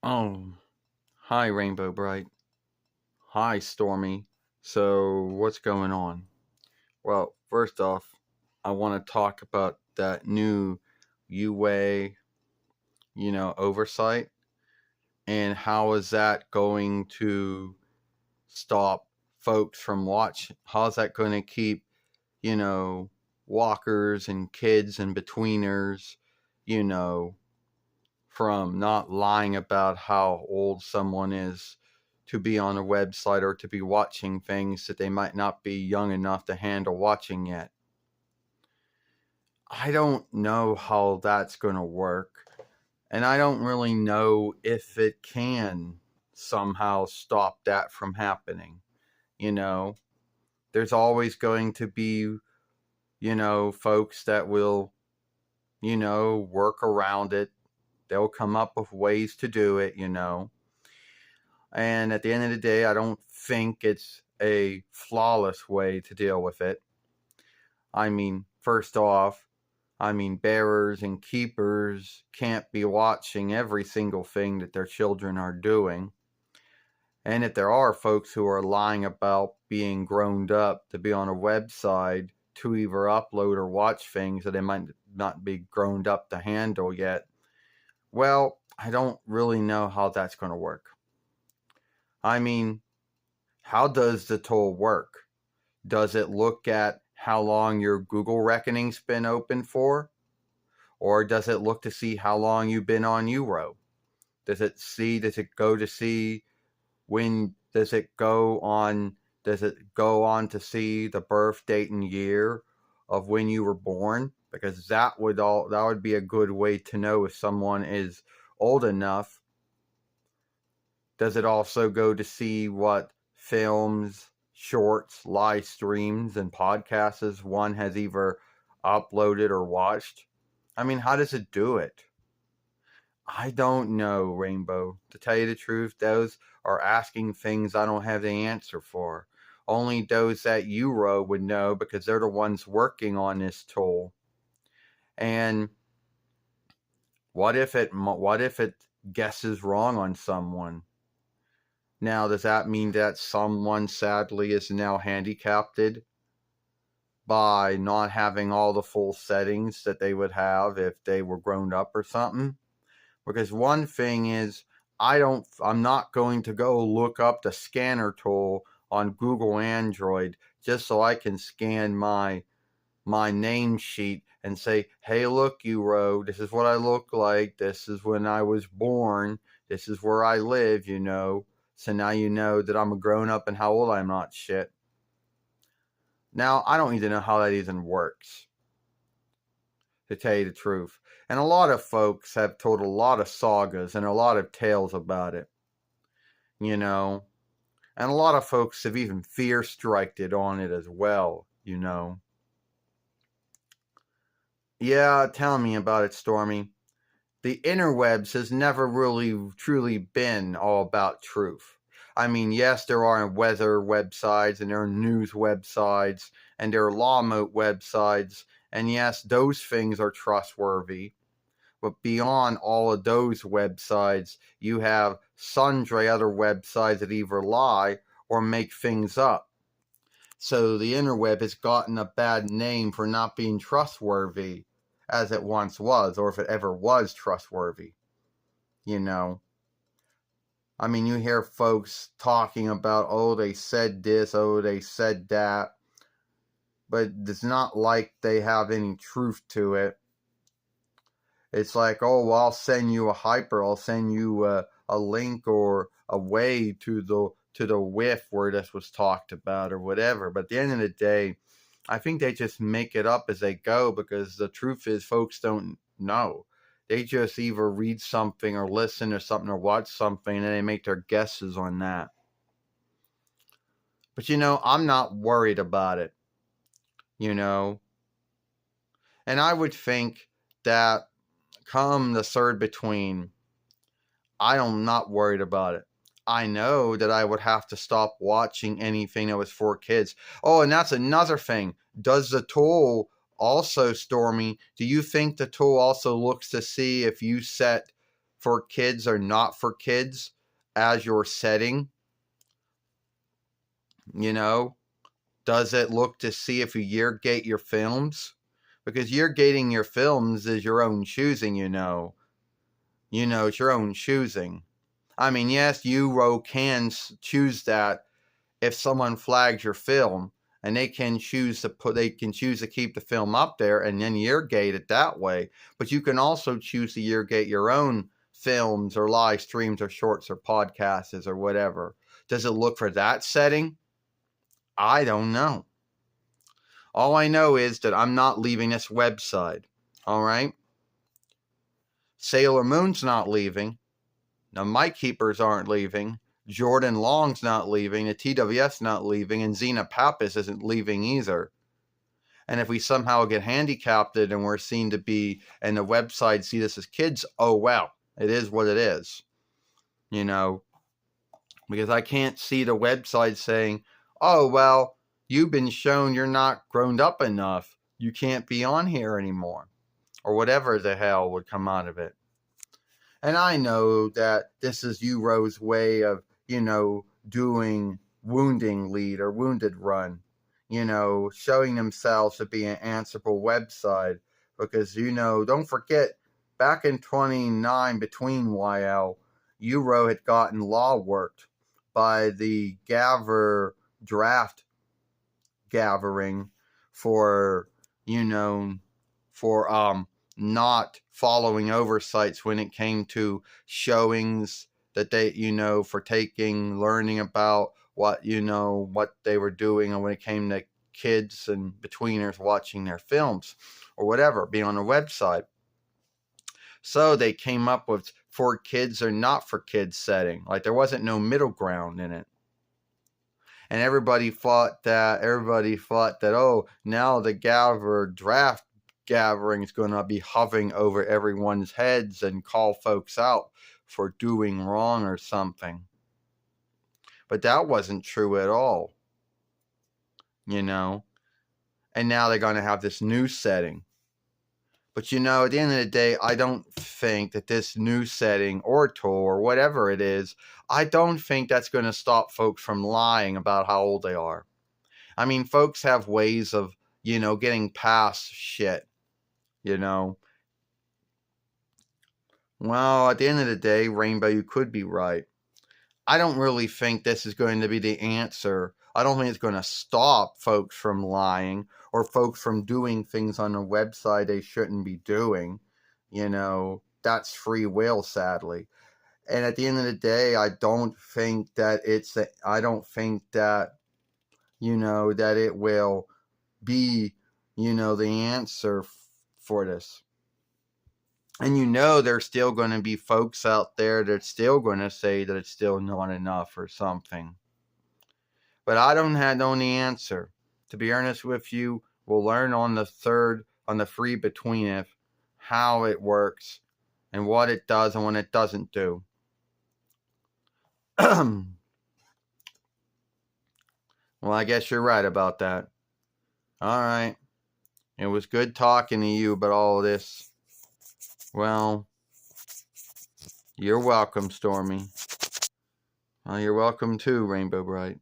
Oh, hi, Rainbow Bright. Hi, Stormy. So, what's going on? Well, first off, I want to talk about that new UA, oversight, and how is that going to stop folks from watching? How's that going to keep, you know, walkers and kids and betweeners, you know, from not lying about how old someone is to be on a website or to be watching things that they might not be young enough to handle watching yet. I don't know how that's going to work, and I don't really know if it can somehow stop that from happening. You know, there's always going to be, folks that will, work around it. They'll come up with ways to do it. And at the end of the day, I don't think it's a flawless way to deal with it. I mean, first off, bearers and keepers can't be watching every single thing that their children are doing. And if there are folks who are lying about being grown up to be on a website to either upload or watch things that they might not be grown up to handle yet, well, I don't really know how that's going to work. I mean, how does the tool work? Does it look at how long your Google reckoning's been open for? Or does it look to see how long you've been on Euro? Does it go to see when, does it go on to see the birth date and year of when you were born? Because that would be a good way to know if someone is old enough. Does it also go to see what films, shorts, live streams, and podcasts one has either uploaded or watched? I mean, how does it do it? I don't know, Rainbow. To tell you the truth, those are asking things I don't have the answer for. Only those at Euro would know because they're the ones working on this tool. And what if it guesses wrong on someone? Now, does that mean that someone sadly is now handicapped by not having all the full settings that they would have if they were grown up or something? Because one thing is, I'm not going to go look up the scanner tool on Google Android just so I can scan my name sheet and say, hey, look, Euro, this is what I look like. This is when I was born. This is where I live. So now you know that I'm a grown up and how old I'm not shit. Now, I don't need to know how that even works, to tell you the truth. And a lot of folks have told a lot of sagas and a lot of tales about it, you know. And a lot of folks have even fear striked on it as well. Yeah, tell me about it, Stormy. The interwebs has never really truly been all about truth. I mean, yes, there are weather websites and there are news websites and there are law moat websites, and yes, those things are trustworthy. But beyond all of those websites, you have sundry other websites that either lie or make things up. So the interweb has gotten a bad name for not being trustworthy as it once was, or if it ever was trustworthy. You know, I mean, you hear folks talking about, oh, they said this, oh, they said that, but it's not like they have any truth to it. It's like, oh, well, I'll send you I'll send you a link or a way to the whiff where this was talked about or whatever. But at the end of the day, I think they just make it up as they go because the truth is folks don't know. They just either read something or listen to something or watch something and they make their guesses on that. But I'm not worried about it, you know. And I would think that come the third between, I am not worried about it. I know that I would have to stop watching anything that was for kids. Oh, and that's another thing. Does the tool also, Stormy, do you think the tool also looks to see if you set for kids or not for kids as your setting? You know, does it look to see if you year gate your films? Because year gating your films is your own choosing, it's your own choosing. I mean, yes, Euro can choose that if someone flags your film, and they can choose to keep the film up there and then year gate it that way. But you can also choose to year gate your own films or live streams or shorts or podcasts or whatever. Does it look for that setting? I don't know. All I know is that I'm not leaving this website. All right? Sailor Moon's not leaving. The Mic Keepers aren't leaving. Jordan Long's not leaving. The TWS not leaving. And Xena Pappas isn't leaving either. And if we somehow get handicapped and we're seen to be, and the website see this as kids, oh well, it is what it is. Because I can't see the website saying, oh, well, you've been shown you're not grown up enough. You can't be on here anymore. Or whatever the hell would come out of it. And I know that this is Euro's way of, doing wounding lead or wounded run. Showing themselves to be an answerable website. Because, don't forget, back in 29 between YL, Euro had gotten law worked by the draft gathering for not following oversights when it came to showings that they, for learning about what they were doing, and when it came to kids and betweeners watching their films or whatever, being on the website. So they came up with for kids or not for kids setting. Like there wasn't no middle ground in it. And everybody thought that, oh, now the draft gathering is going to be hovering over everyone's heads and call folks out for doing wrong or something. But that wasn't true at all. And now they're going to have this new setting. But at the end of the day, I don't think that this new setting or tool or whatever it is, I don't think that's going to stop folks from lying about how old they are. I mean, folks have ways of, getting past shit, Well, at the end of the day, Rainbow, you could be right. I don't really think this is going to be the answer. I don't think it's going to stop folks from lying or folks from doing things on a website they shouldn't be doing. That's free will, sadly. And at the end of the day, I don't think that that it will be, the answer for this. And there's still going to be folks out there that's still going to say that it's still not enough or something. But I don't know the answer. To be honest with you, we'll learn on the free between it, how it works and what it does and what it doesn't do. Well, I guess you're right about that. All right. It was good talking to you about all of this. Well, you're welcome, Stormy. Well, you're welcome too, Rainbow Brite.